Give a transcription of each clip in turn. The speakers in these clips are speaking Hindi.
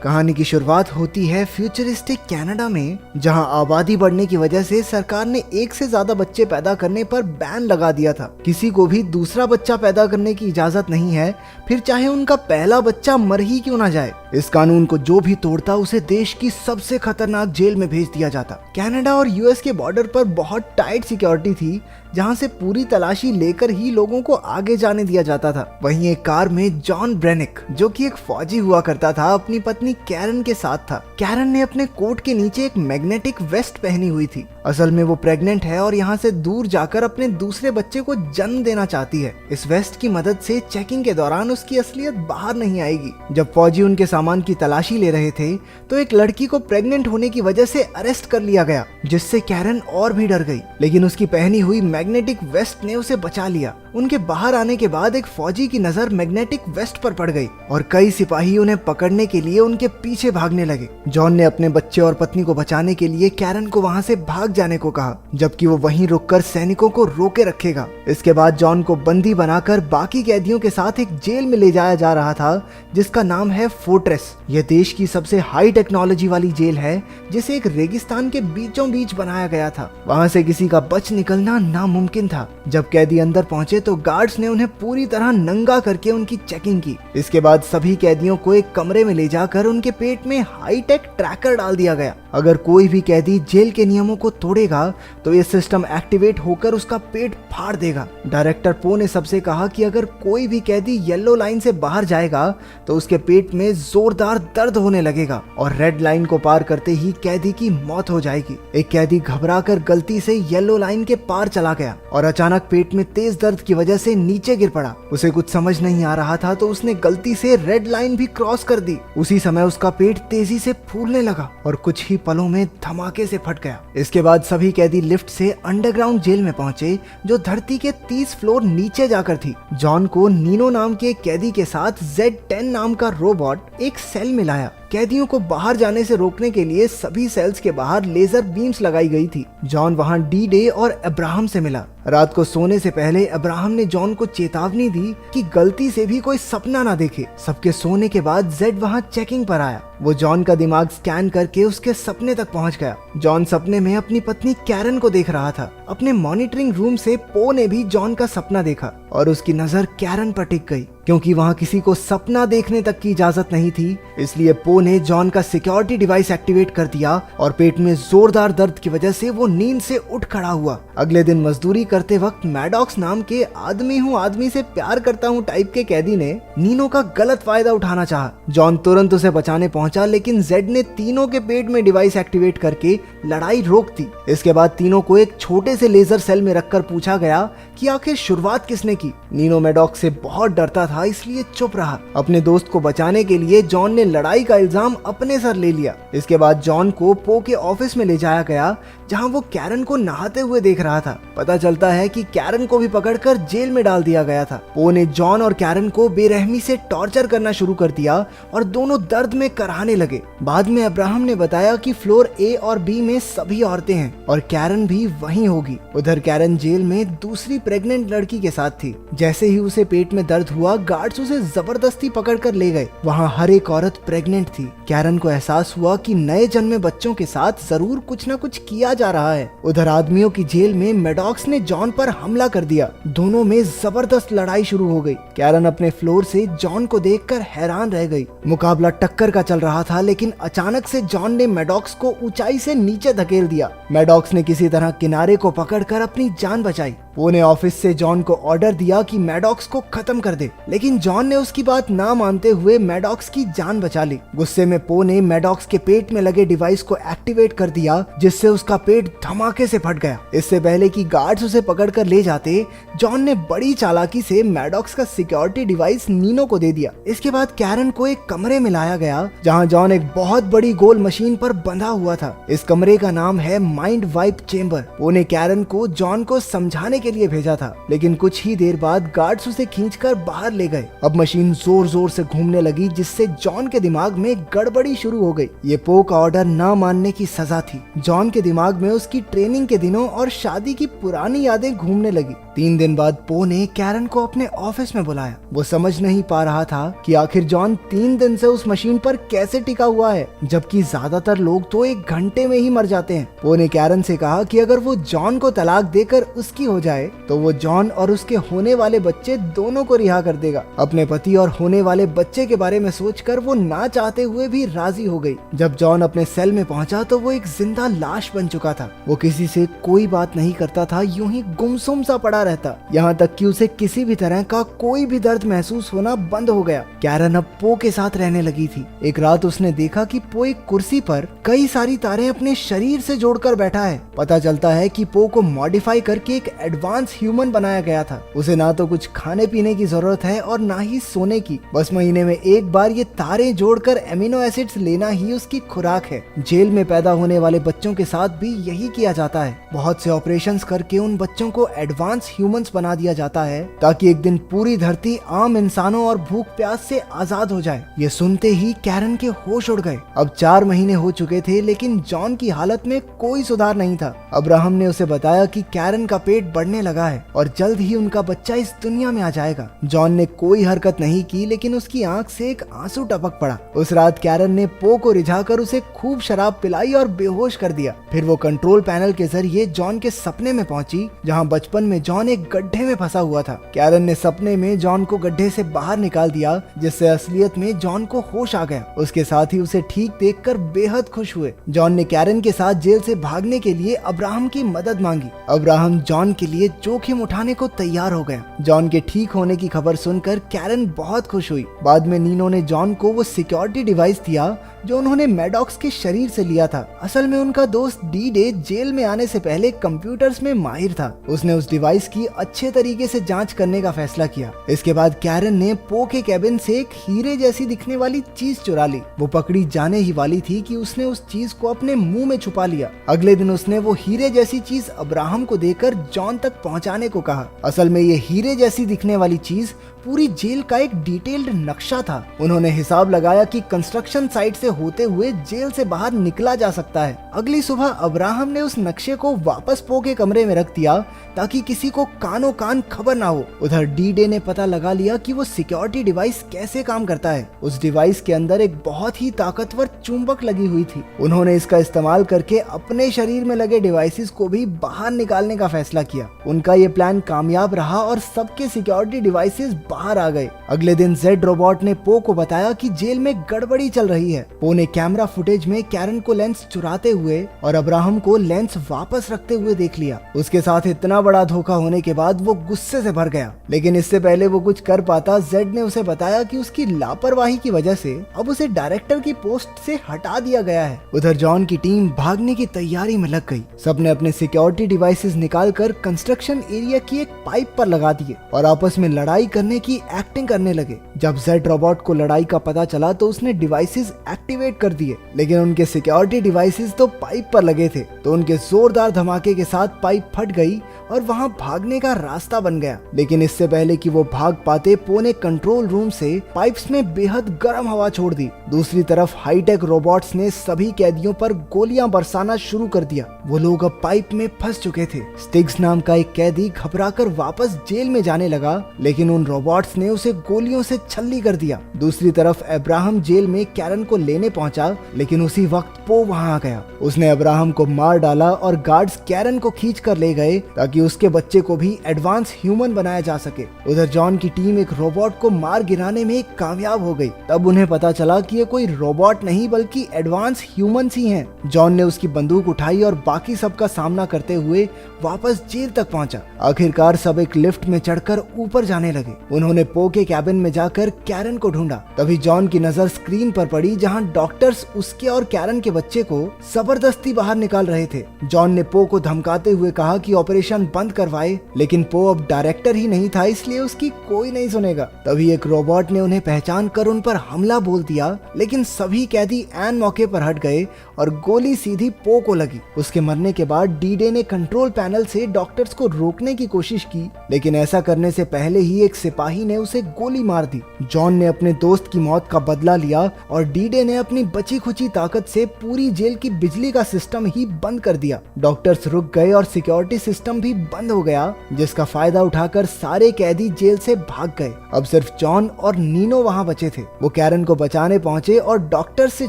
कहानी की शुरुआत होती है फ्यूचरिस्टिक कनाडा में, जहां आबादी बढ़ने की वजह से सरकार ने एक से ज्यादा बच्चे पैदा करने पर बैन लगा दिया था। किसी को भी दूसरा बच्चा पैदा करने की इजाजत नहीं है, फिर चाहे उनका पहला बच्चा मर ही क्यों ना जाए। इस कानून को जो भी तोड़ता उसे देश की सबसे खतरनाक जेल में भेज दिया जाता। कनाडा और यूएस के बॉर्डर पर बहुत टाइट सिक्योरिटी थी, जहां से पूरी तलाशी लेकर ही लोगों को आगे जाने दिया जाता था। वहीं एक कार में जॉन ब्रेनिक, जो कि एक फौजी हुआ करता था, अपनी पत्नी कैरन के साथ था। कैरन ने अपने कोट के नीचे एक मैग्नेटिक वेस्ट पहनी हुई थी। असल में वो प्रेग्नेंट है और यहाँ से दूर जाकर अपने दूसरे बच्चे को जन्म देना चाहती है। इस वेस्ट की मदद से चेकिंग के दौरान उसकी असलियत बाहर नहीं आएगी। जब फौजी उनके सामान की तलाशी ले रहे थे तो एक लड़की को प्रेग्नेंट होने की वजह से अरेस्ट कर लिया गया, जिससे कैरन और भी डर गई। लेकिन उसकी पहनी हुई मैग्नेटिक वेस्ट ने उसे बचा लिया। उनके बाहर आने के बाद एक फौजी की नजर मैग्नेटिक वेस्ट पर पड़ गई और कई सिपाही उन्हें पकड़ने के लिए उनके पीछे भागने लगे। जॉन ने अपने बच्चे और पत्नी को बचाने के लिए कैरन को वहां से भाग जाने को कहा, जबकि वो वहीं रुककर सैनिकों को रोके रखेगा। इसके बाद जॉन को बंदी बनाकर बाकी कैदियों के साथ एक जेल में ले जाया जा रहा था, जिसका नाम है फोर्ट्रेस। यह देश की सबसे हाई टेक्नोलॉजी वाली जेल है, जिसे एक रेगिस्तान के बीचों बीच बनाया गया था। वहां से किसी का बच निकलना नामुमकिन था। जब कैदी अंदर पहुंचे तो गार्ड्स ने उन्हें पूरी तरह नंगा करके उनकी चेकिंग की। इसके बाद सभी कैदियों को एक कमरे में ले जाकर उनके पेट में हाईटेक ट्रैकर डाल दिया गया। अगर कोई भी कैदी जेल के नियमों को तोड़ेगा तो ये सिस्टम एक्टिवेट होकर उसका पेट फाड़ देगा। डायरेक्टर पो ने सबसे कहा कि अगर कोई भी कैदी येलो लाइन से बाहर जाएगा तो उसके पेट में जोरदार दर्द होने लगेगा और रेड लाइन को पार करते ही कैदी की मौत हो जाएगी। एक कैदी घबराकर गलती से येलो लाइन के पार चला गया और अचानक पेट में तेज दर्द की वजह से नीचे गिर पड़ा। उसे कुछ समझ नहीं आ रहा था तो उसने गलती से रेड लाइन भी क्रॉस कर दी। उसी समय उसका पेट तेजी से फूलने लगा और कुछ ही पलों में धमाके से फट गया। इसके बाद सभी कैदी लिफ्ट से अंडरग्राउंड जेल में पहुंचे, जो धरती के 30 फ्लोर नीचे जाकर थी। जॉन को नीनो नाम के कैदी के साथ Z10 नाम का रोबोट एक सेल में लाया। कैदियों को बाहर जाने से रोकने के लिए सभी सेल्स के बाहर लेजर बीम्स लगाई गई थी। जॉन वहां डी-डे और अब्राहम से मिला। रात को सोने से पहले अब्राहम ने जॉन को चेतावनी दी कि गलती से भी कोई सपना ना देखे। सबके सोने के बाद जेड वहां चेकिंग पर आया। वो जॉन का दिमाग स्कैन करके उसके सपने तक पहुंच गया। जॉन सपने में अपनी पत्नी कैरन को देख रहा था। अपने मॉनिटरिंग रूम से पो ने भी जॉन का सपना देखा और उसकी नजर कैरन पर टिक गई। क्योंकि वहां किसी को सपना देखने तक की इजाजत नहीं थी, इसलिए पो ने जॉन का सिक्योरिटी डिवाइस एक्टिवेट कर दिया और पेट में जोरदार दर्द की वजह से वो नींद से उठ खड़ा हुआ। अगले दिन मजदूरी करते वक्त मैडॉक्स नाम के आदमी हूँ आदमी से प्यार करता हूँ टाइप के कैदी ने नीनो का गलत फायदा उठाना चाहा। जॉन तुरंत उसे बचाने पहुंचा, लेकिन जेड ने तीनों के पेट में डिवाइस एक्टिवेट करके लड़ाई रोक दी। इसके बाद तीनों को एक छोटे से लेजर सेल में रखकर पूछा गया कि आखिर शुरुआत किसने की। नीनो मैडॉक्स से बहुत डरता था, इसलिए चुप रहा। अपने दोस्त को बचाने के लिए जॉन ने लड़ाई का इल्जाम अपने सर ले लिया। इसके बाद जॉन को पो के ऑफिस में ले जाया गया, जहां वो कैरन को नहाते हुए देख रहा था। पता चलता है कि कैरन को भी पकड़कर जेल में डाल दिया गया था। पो ने जॉन और कैरन को बेरहमी से टॉर्चर करना शुरू कर दिया और दोनों दर्द में कराहने लगे। बाद में अब्राहम ने बताया कि फ्लोर ए और बी में सभी औरतें हैं और कैरन भी वहीं होगी। उधर कैरन जेल में दूसरी प्रेग्नेंट लड़की के साथ थी। जैसे ही उसे पेट में दर्द हुआ, गार्ड्स उसे जबरदस्ती पकड़कर ले गए। वहाँ हर एक औरत प्रेग्नेंट थी। कैरन को एहसास हुआ कि नए जन्मे बच्चों के साथ जरूर कुछ न कुछ किया जा रहा है। उधर आदमियों की जेल में मैडॉक्स ने जॉन पर हमला कर दिया। दोनों में जबरदस्त लड़ाई शुरू हो गई। कैरन अपने फ्लोर से जॉन को देखकर हैरान रह गई। मुकाबला टक्कर का चल रहा था, लेकिन अचानक से जॉन ने मैडॉक्स को ऊंचाई से नीचे धकेल दिया। मैडॉक्स ने किसी तरह किनारे को पकड़कर अपनी जान बचाई। पो ने ऑफिस से जॉन को ऑर्डर दिया कि मैडॉक्स को खत्म कर दे, लेकिन जॉन ने उसकी बात ना मानते हुए मैडॉक्स की जान बचा ली। गुस्से में पो ने मैडॉक्स के पेट में लगे डिवाइस को एक्टिवेट कर दिया, जिससे उसका पेट धमाके से फट गया। इससे पहले कि गार्ड्स उसे पकड़कर ले जाते, जॉन ने बड़ी चालाकी से मैडॉक्स का सिक्योरिटी डिवाइस नीनो को दे दिया। इसके बाद कैरन को एक कमरे में लाया गया, जहाँ जॉन एक बहुत बड़ी गोल मशीन पर बंधा हुआ था। इस कमरे का नाम है माइंड वाइप चेम्बर। पो ने कैरन को जॉन को समझाने के लिए भेजा था, लेकिन कुछ ही देर बाद गार्ड्स उसे खींचकर बाहर ले ले गए। अब मशीन जोर जोर से घूमने लगी, जिससे जॉन के दिमाग में गड़बड़ी शुरू हो गई। ये पो का ऑर्डर न मानने की सजा थी। जॉन के दिमाग में उसकी ट्रेनिंग के दिनों और शादी की पुरानी यादें घूमने लगी। 3 दिन बाद पो ने कैरन को अपने ऑफिस में बुलाया। वो समझ नहीं पा रहा था कि आखिर जॉन 3 दिन से उस मशीन पर कैसे टिका हुआ है, जबकि ज्यादातर लोग तो 1 घंटे में ही मर जाते हैं। पो ने कैरन से कहा कि अगर वो जॉन को तलाक देकर उसकी हो जाए तो वो जॉन और उसके होने वाले बच्चे दोनों को रिहा कर देगा। अपने पति और होने वाले बच्चे के बारे में सोचकर वो ना चाहते हुए भी राजी हो गई। जब जॉन अपने सेल में पहुंचा तो वो एक जिंदा लाश बन चुका था। वो किसी से कोई बात नहीं करता था, यूं ही गुमसुम सा पड़ा रहता, यहाँ तक कि उसे किसी भी तरह का कोई भी दर्द महसूस होना बंद हो गया। कैरन अब पो के साथ रहने लगी थी। एक रात उसने देखा कि पो एक कुर्सी पर कई सारी तारें अपने शरीर से जोड़कर बैठा है। पता चलता है कि पो को मॉडिफाई करके एक एडवांस ह्यूमन बनाया गया था। उसे ना तो कुछ खाने पीने की जरूरत है और ना ही सोने की, बस महीने में एक बार ये तारें जोड़कर एमिनो एसिड्स लेना ही उसकी खुराक है। जेल में पैदा होने वाले बच्चों के साथ भी यही किया जाता है। बहुत से ऑपरेशंस करके उन बच्चों को एडवांस ह्यूमंस बना दिया जाता है ताकि एक दिन पूरी धरती आम इंसानों और भूख प्यास से आजाद हो जाए। ये सुनते ही कैरन के होश उड़ गए। अब 4 महीने हो चुके थे, लेकिन जॉन की हालत में कोई सुधार नहीं था। अब्राहम ने उसे बताया कि कैरन का पेट बढ़ने लगा है और जल्द ही उनका बच्चा इस दुनिया में आ जाएगा। जॉन ने कोई हरकत नहीं की, लेकिन उसकी आंख से एक आंसू टपक पड़ा। उस रात कैरन ने पो को रिझाकर उसे खूब शराब पिलाई और बेहोश कर दिया। फिर वो कंट्रोल पैनल के जरिए जॉन के सपने में पहुंची, जहां बचपन में जॉन एक गड्ढे में फंसा हुआ था। कैरन ने सपने में जॉन को गड्ढे से बाहर निकाल दिया, जिससे असलियत में जॉन को होश आ गया। उसके साथ ही उसे ठीक देखकर बेहद खुश हुए। जॉन ने कैरन के साथ जेल से भागने के लिए अब्राहम की मदद मांगी। अब्राहम जॉन के लिए जोखिम उठाने को तैयार हो गया। जॉन के ठीक होने की खबर सुनकर कैरन बहुत खुश हुई। बाद में नीनो ने जॉन को वो सिक्योरिटी डिवाइस दिया जो उन्होंने मैडॉक्स के शरीर से लिया था। असल में उनका दोस्त डी-डे जेल में आने से पहले कंप्यूटर्स में माहिर था। उसने उस डिवाइस की अच्छे तरीके से जांच करने का फैसला किया। इसके बाद कैरन ने पो के कैबिन से एक हीरे जैसी दिखने वाली चीज चुरा ली। वो पकड़ी जाने ही वाली थी कि उसने उस चीज को अपने मुंह में छुपा लिया। अगले दिन उसने वो हीरे जैसी चीज अब्राहम को देकर जॉन तक पहुंचाने को कहा। असल में ये हीरे जैसी दिखने वाली चीज पूरी जेल का एक डिटेल्ड नक्शा था। उन्होंने हिसाब लगाया कि कंस्ट्रक्शन साइट से होते हुए जेल से बाहर निकला जा सकता है। अगली सुबह अब्राहम ने उस नक्शे को वापस पो के कमरे में रख दिया ताकि किसी को कानो कान खबर ना हो। उधर डी-डे ने पता लगा लिया कि वो सिक्योरिटी डिवाइस कैसे काम करता है। उस डिवाइस के अंदर एक बहुत ही ताकतवर चुंबक लगी हुई थी। उन्होंने इसका इस्तेमाल करके अपने शरीर में लगे डिवाइसेस को भी बाहर निकालने का फैसला किया। उनका ये प्लान कामयाब रहा और सबके सिक्योरिटी डिवाइसेस बाहर आ गए। अगले दिन जेड रोबोट ने पो को बताया कि जेल में गड़बड़ी चल रही है। पो ने कैमरा फुटेज में कैरन को लेंस चुराते हुए और अब्राहम को लेंस वापस रखते हुए देख लिया। उसके साथ इतना बड़ा धोखा होने के बाद वो गुस्से से भर गया, लेकिन इससे पहले वो कुछ कर पाता, जेड ने उसे बताया कि उसकी लापरवाही की वजह से अब उसे डायरेक्टर की पोस्ट से हटा दिया गया है। उधर जॉन की टीम भागने की तैयारी में लग गई। सबने अपने सिक्योरिटी डिवाइसेस निकालकर कंस्ट्रक्शन एरिया की एक पाइप पर लगा दिए और आपस में लड़ाई करने की एक्टिंग करने लगे। जब जेड रोबोट को लड़ाई का पता चला तो उसने डिवाइसेस एक्टिवेट कर दिए, लेकिन उनके सिक्योरिटी डिवाइसेस तो पाइप पर लगे थे, तो उनके जोरदार धमाके के साथ पाइप फट गई और वहां भागने का रास्ता बन गया। लेकिन इससे पहले कि वो भाग पाते, पो ने कंट्रोल रूम से पाइप्स में बेहद गर्म हवा छोड़ दी। दूसरी तरफ हाईटेक रोबोट्स ने सभी कैदियों पर गोलियां बरसाना शुरू कर दिया। वो लोग अब पाइप में फंस चुके थे। स्टिग्स नाम का एक कैदी घबराकर वापस जेल में जाने लगा, लेकिन उन रोबोट्स ने उसे गोलियों से छल्ली कर दिया। दूसरी तरफ अब्राहम जेल में कैरन को लेने पहुंचा, लेकिन उसी वक्त पो वहां आ गया। उसने अब्राहम को मार डाला और गार्ड्स कैरन को खींच कर ले गए ताकि उसके बच्चे को भी एडवांस ह्यूमन बनाया जा सके। उधर जॉन की टीम एक रोबोट को मार गिराने में कामयाब हो गई। तब उन्हें पता चला कि ये कोई रोबोट नहीं बल्कि एडवांस ह्यूमंस ही हैं। जॉन ने उसकी बंदूक उठाई और बाकी सबका सामना करते हुए वापस जेल तक पहुंचा। आखिरकार सब एक लिफ्ट में चढ़कर ऊपर जाने लगे। उन्होंने पो के कैबिन में जाकर कैरन को ढूंढा। तभी जॉन की नजर स्क्रीन पर पड़ी जहां डॉक्टर्स उसके और कैरन के बच्चे को जबरदस्ती बाहर निकाल रहे थे। जॉन ने पो को धमकाते हुए कहा कि ऑपरेशन बंद करवाए, लेकिन पो अब डायरेक्टर ही नहीं था, इसलिए उसकी कोई नहीं सुनेगा। तभी एक रोबोट ने उन्हें पहचान कर उन पर हमला बोल दिया, लेकिन सभी कैदी ऐन मौके पर हट गए और गोली सीधी पो को लगी। उसके मरने के बाद डी-डे ने कंट्रोल पैनल से डॉक्टर्स को रोकने की कोशिश की, लेकिन ऐसा करने से पहले ही एक सिपाही ने उसे गोली मार दी। जॉन ने अपने दोस्त की मौत का बदला लिया और डी-डे ने अपनी बची खुची ताकत से पूरी जेल की बिजली का सिस्टम ही बंद कर दिया। डॉक्टर्स रुक गए और सिक्योरिटी सिस्टम भी बंद हो गया, जिसका फायदा उठाकर सारे कैदी जेल से भाग गए। अब सिर्फ जॉन और नीनो वहां बचे थे। वो कैरन को बचाने पहुंचे और डॉक्टर से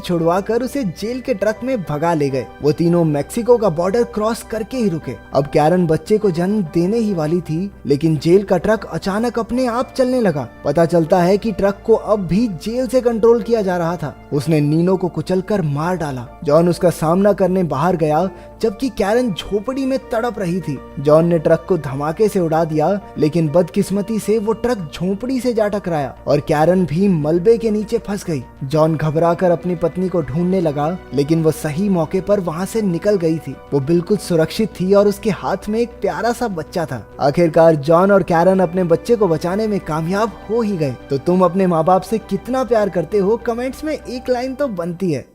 छुड़वाकर उसे जेल के ट्रक में भगा ले गए। वो तीनों मेक्सिको का बॉर्डर क्रॉस करके ही रुके। अब कैरन बच्चे को जन्म देने ही वाली थी, लेकिन जेल का ट्रक अचानक अपने आप चलने लगा। पता चलता है कि ट्रक को अब भी जेल से कंट्रोल किया जा रहा था। उसने नीनो को कुचलकर मार डाला। जॉन उसका सामना करने बाहर गया, जबकि कैरन झोपड़ी में तड़प रही थी। जॉन ने ट्रक को धमाके से उड़ा दिया, लेकिन बदकिस्मती से वो ट्रक झोपड़ी से जा टकराया और कैरन भी मलबे के नीचे फंस गई। जॉन घबराकर अपनी पत्नी को ढूंढने लगा, लेकिन वो सही मौके पर वहां से निकल गई थी। वो बिल्कुल सुरक्षित थी और उसके हाथ में एक प्यारा सा बच्चा था। आखिरकार जॉन और कैरन अपने बच्चे को बचाने में कामयाब हो ही गए। तो तुम अपने माँ बाप से कितना प्यार करते हो, कमेंट्स में एक लाइन तो बनती है।